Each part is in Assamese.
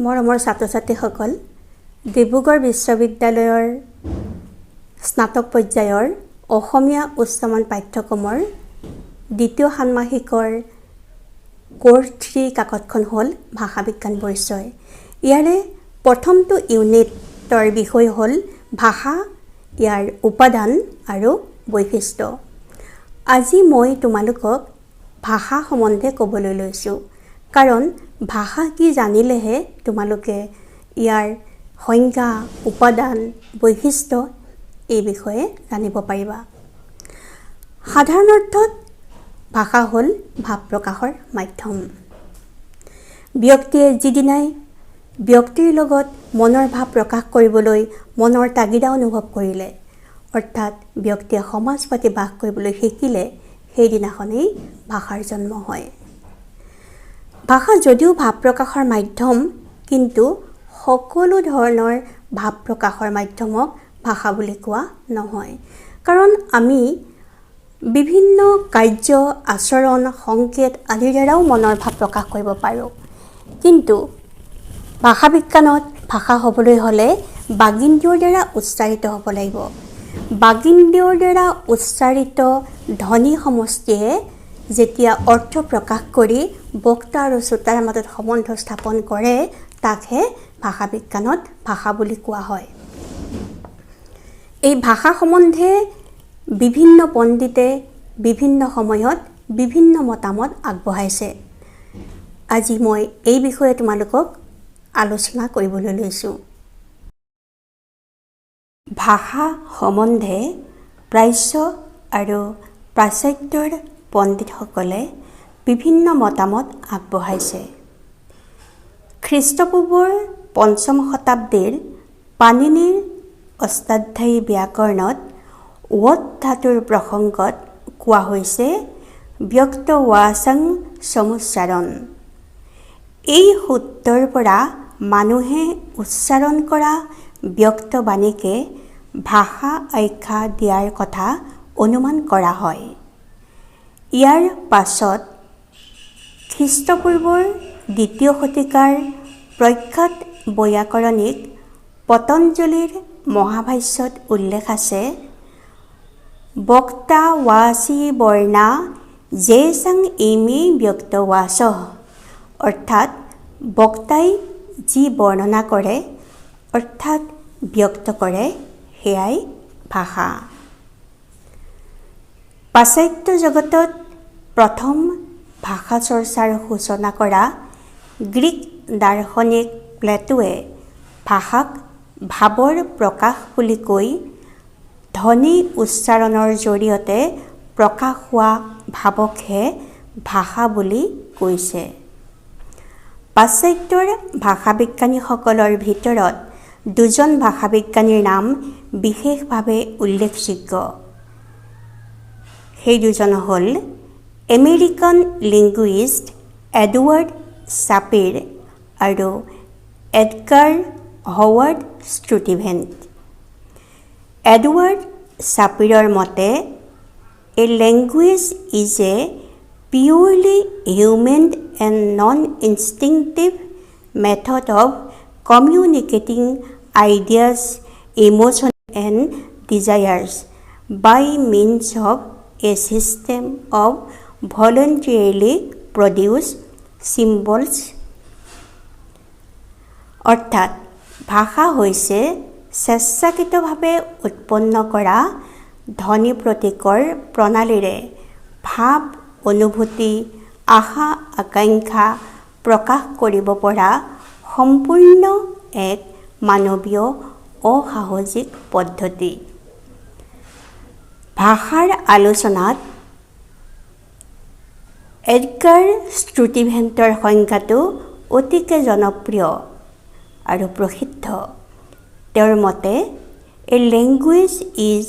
মৰমৰ ছাত্ৰ-ছাত্ৰীসকল, ডিব্ৰুগড় বিশ্ববিদ্যালয়ৰ স্নাতক পৰ্যায়ৰ অসমীয়া উচ্চমান পাঠ্যক্ৰমৰ দ্বিতীয় ষান্মাসিকৰ কোৰ্চ 3 কাকতখন হ'ল ভাষা বিজ্ঞান পৰিচয়। ইয়াৰে প্ৰথমটো ইউনিটৰ বিষয় হ'ল ভাষা, ইয়াৰ উপাদান আৰু বৈশিষ্ট্য। আজি মই তোমালোকক ভাষা সম্বন্ধে ক'বলৈ লৈছোঁ, কাৰণ ভাষা কি জানিলেহে তোমালোকে ইয়াৰ সংজ্ঞা, উপাদান, বৈশিষ্ট্য এই বিষয়ে জানিব পাৰিবা। সাধাৰণ অৰ্থত ভাষা হ'ল ভাৱ প্ৰকাশৰ মাধ্যম। ব্যক্তিয়ে যিদিনাই ব্যক্তিৰ লগত মনৰ ভাৱ প্ৰকাশ কৰিবলৈ মনৰ তাগিদা অনুভৱ কৰিলে, অৰ্থাৎ ব্যক্তিয়ে সমাজ পাতি বাস কৰিবলৈ শিকিলে, সেইদিনাখনেই ভাষাৰ জন্ম হয়। ভাষা যদিও ভাৱ প্ৰকাশৰ মাধ্যম, কিন্তু সকলো ধৰণৰ ভাৱ প্ৰকাশৰ মাধ্যমক ভাষা বুলি কোৱা নহয়। কাৰণ আমি বিভিন্ন কাৰ্য, আচৰণ, সংকেত আদিৰ দ্বাৰাও মনৰ ভাৱ প্ৰকাশ কৰিব পাৰোঁ। কিন্তু ভাষা বিজ্ঞানত ভাষা হ'বলৈ হ'লে বাগিন্দ্ৰিয়ৰ দ্বাৰা উচ্চাৰিত হ'ব লাগিব। বাগিন্দ্ৰিয়ৰ দ্বাৰা উচ্চাৰিত ধ্বনি সমষ্টিয়ে যেতিয়া অৰ্থ প্ৰকাশ কৰি বক্তা আৰু শ্ৰোতাৰ মাজত সম্বন্ধ স্থাপন কৰে, তাকহে ভাষা বিজ্ঞানত ভাষা বুলি কোৱা হয়। এই ভাষা সম্বন্ধে বিভিন্ন পণ্ডিতে বিভিন্ন সময়ত বিভিন্ন মতামত আগবঢ়াইছে। আজি মই এই বিষয়ে তোমালোকক আলোচনা কৰিবলৈ লৈছোঁ। ভাষা সম্বন্ধে প্ৰাচ্য আৰু পাশ্চাত্যৰ পণ্ডিতসকলে বিভিন্ন মতামত আগবঢ়াইছে। খ্ৰীষ্টপূৰ্বৰ 5ম শতাব্দীৰ পাণিনিৰ অষ্টাধ্যায়ী ব্যাকৰণত ৱৎ ধাতুৰ প্ৰসংগত কোৱা হৈছে ব্যক্ত ৱাচং সমুচ্চাৰণ। এই সূত্ৰৰ পৰা মানুহে উচ্চাৰণ কৰা ব্যক্ত বাণীকে ভাষা আখ্যা দিয়াৰ কথা অনুমান কৰা হয়। ইয়াৰ পাছত খ্ৰীষ্টপূৰ্বৰ 2য় শতিকাৰ প্ৰখ্যাত বৈয়াকৰণিক পতঞ্জলিৰ মহাভাষ্যত উল্লেখ আছে, বক্তা ৱাচি বৰ্ণা যেচাং ইমে ব্যক্ত ৱাচঃ, অৰ্থাৎ বক্তাই যি বৰ্ণনা কৰে, অৰ্থাৎ ব্যক্ত কৰে, সেয়াই ভাষা। পাশ্চাত্য জগতত প্ৰথম ভাষা চৰ্চাৰ সূচনা কৰা গ্ৰীক দাৰ্শনিক প্লেটোৱে ভাষাক ভাৱৰ প্ৰকাশ বুলি কৈ ধ্বনি উচ্চাৰণৰ জৰিয়তে প্ৰকাশ হোৱা ভাৱকহে ভাষা বুলি কৈছে। পাশ্চাত্যৰ ভাষাবিজ্ঞানীসকলৰ ভিতৰত 2জন ভাষাবিজ্ঞানীৰ নাম বিশেষভাৱে উল্লেখযোগ্য। সেই 2জন হ'ল আমেৰিকান লিংগুইষ্ট এডৱাৰ্ড ছাপিৰ আৰু এডগাৰ হাৱাৰ্ড ষ্টুটিভেণ্ট। এডৱাৰ্ড ছাপিৰৰ মতে a language is a purely human and non instinctive method of communicating ideas, emotion and desires by means of a system of voluntarily produced symbols. অৰ্থাৎ ভাষা হৈছে স্বেচ্ছাকৃতভাৱে উৎপন্ন কৰা ধ্বনি প্ৰতীকৰ প্ৰণালীৰে ভাৱ, অনুভূতি, আশা, আকাংক্ষা প্ৰকাশ কৰিব পৰা সম্পূৰ্ণ এক মানৱীয় অসাহজিক পদ্ধতি। ভাষাৰ আলোচনাত এডগাৰ ষ্টুটিভেণ্টৰ সংজ্ঞাটো অতিকে জনপ্ৰিয় আৰু প্ৰসিদ্ধ। তেওঁৰ মতে a language is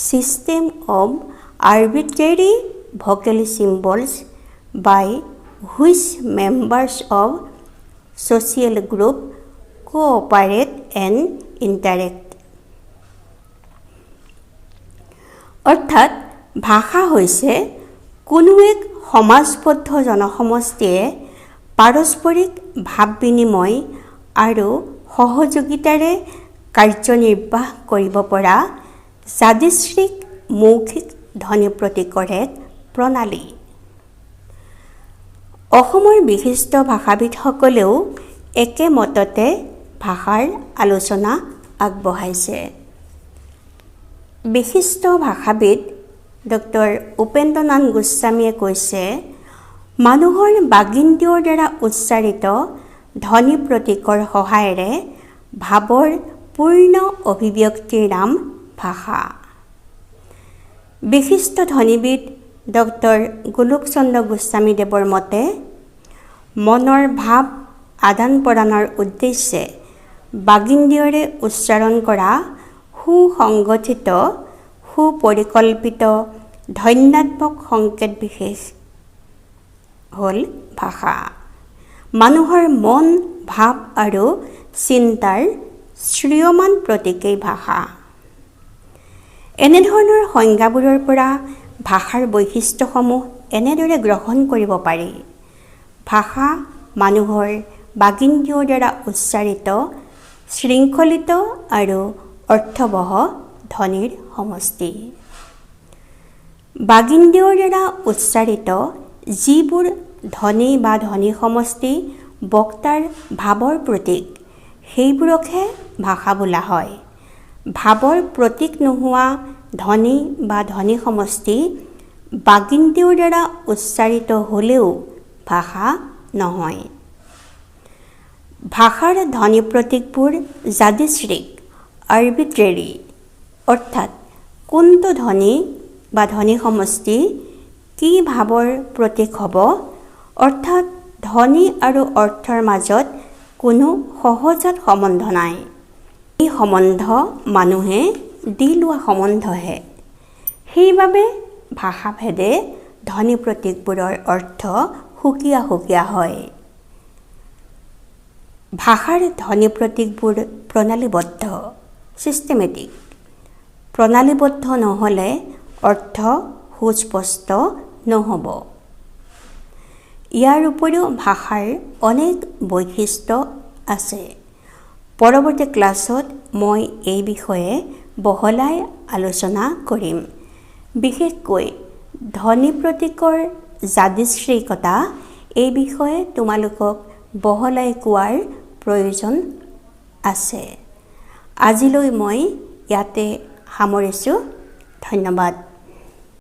system of arbitrary vocal symbols by which members of social group cooperate and interact. অৰ্থাৎ ভাষা হৈছে কোনো এক সমাজবদ্ধ জনসমষ্টিয়ে পাৰস্পৰিক ভাৱ বিনিময় আৰু সহযোগিতাৰে কাৰ্যনিৰ্বাহ কৰিব পৰা যাদৃচ্ছিক মৌখিক ধ্বনি প্ৰতীকৰ এক প্ৰণালী। অসমৰ বিশিষ্ট ভাষাবিদসকলেও একেমততে ভাষাৰ আলোচনা আগবঢ়াইছে। বিশিষ্ট ভাষাবিদ ডক্টৰ উপেন্দ্ৰনাথ গোস্বামীয়ে কৈছে, মানুহৰ বাগিন্দ্ৰিয়ৰ দ্বাৰা উচ্চাৰিত ধ্বনি প্ৰতীকৰ সহায়েৰে ভাৱৰ পূৰ্ণ অভিব্যক্তিৰ নাম ভাষা। বিশিষ্ট ধ্বনিবিদ ডক্টৰ গোলোকচন্দ্ৰ গোস্বামীদেৱৰ মতে, মনৰ ভাৱ আদান প্ৰদানৰ উদ্দেশ্যে বাগিন্দ্ৰিয়ৰে উচ্চাৰণ কৰা সুসংগঠিত সুপৰিকল্পিত ধ্বন্যাত্মক সংকেত বিশেষ হ'ল ভাষা। মানুহৰ মন, ভাৱ আৰু চিন্তাৰ শ্ৰিয়মান প্ৰতীকেই ভাষা। এনেধৰণৰ সংজ্ঞাবোৰৰ পৰা ভাষাৰ বৈশিষ্ট্যসমূহ এনেদৰে গ্ৰহণ কৰিব পাৰি। ভাষা মানুহৰ বাগিন্দ্ৰিয়ৰ দ্বাৰা উচ্চাৰিত শৃংখলিত আৰু অৰ্থবহ ধ্বনিৰ সমষ্টি। বাগিন্দ্ৰিয়ৰ দ্বাৰা উচ্চাৰিত যিবোৰ ধ্বনি বা ধ্বনি সমষ্টি বক্তাৰ ভাৱৰ প্ৰতীক, সেইবোৰকহে ভাষা বোলা হয়। ভাৱৰ প্ৰতীক নোহোৱা ধ্বনি বা ধ্বনি সমষ্টি বাগিন্দ্ৰিয়ৰ দ্বাৰা উচ্চাৰিত হ'লেও ভাষা নহয়। ভাষাৰ ধ্বনি প্ৰতীকবোৰ যাদৃচ্ছিক আৰ্বিট্ৰেৰী, অৰ্থাৎ কোনটো ধ্বনি বা ধ্বনি সমষ্টি কি ভাৱৰ প্ৰতীক হ'ব, অৰ্থাৎ ধ্বনি আৰু অৰ্থৰ মাজত কোনো সহজাত সম্বন্ধ নাই। এই সম্বন্ধ মানুহে দি লোৱা সম্বন্ধহে। সেইবাবে ভাষাভেদে ধ্বনি প্ৰতীকবোৰৰ অৰ্থ সুকীয়া সুকীয়া হয়। ভাষাৰ ধ্বনি প্ৰতীকবোৰ প্ৰণালীবদ্ধ, ছিষ্টেমেটিক। প্ৰণালীবদ্ধ নহ'লে অৰ্থ সুস্পষ্ট নহ'ব। ইয়াৰ উপৰিও ভাষাৰ অনেক বৈশিষ্ট্য আছে। পৰৱৰ্তী ক্লাছত মই এই বিষয়ে বহলাই আলোচনা কৰিম। বিশেষকৈ ধ্বনি প্ৰতীকৰ যাদৃচ্ছিকতা এই বিষয়ে তোমালোকক বহলাই কোৱাৰ প্ৰয়োজন আছে। আজিলৈ মই ইয়াতে সামৰিছোঁ। ধন্যবাদ।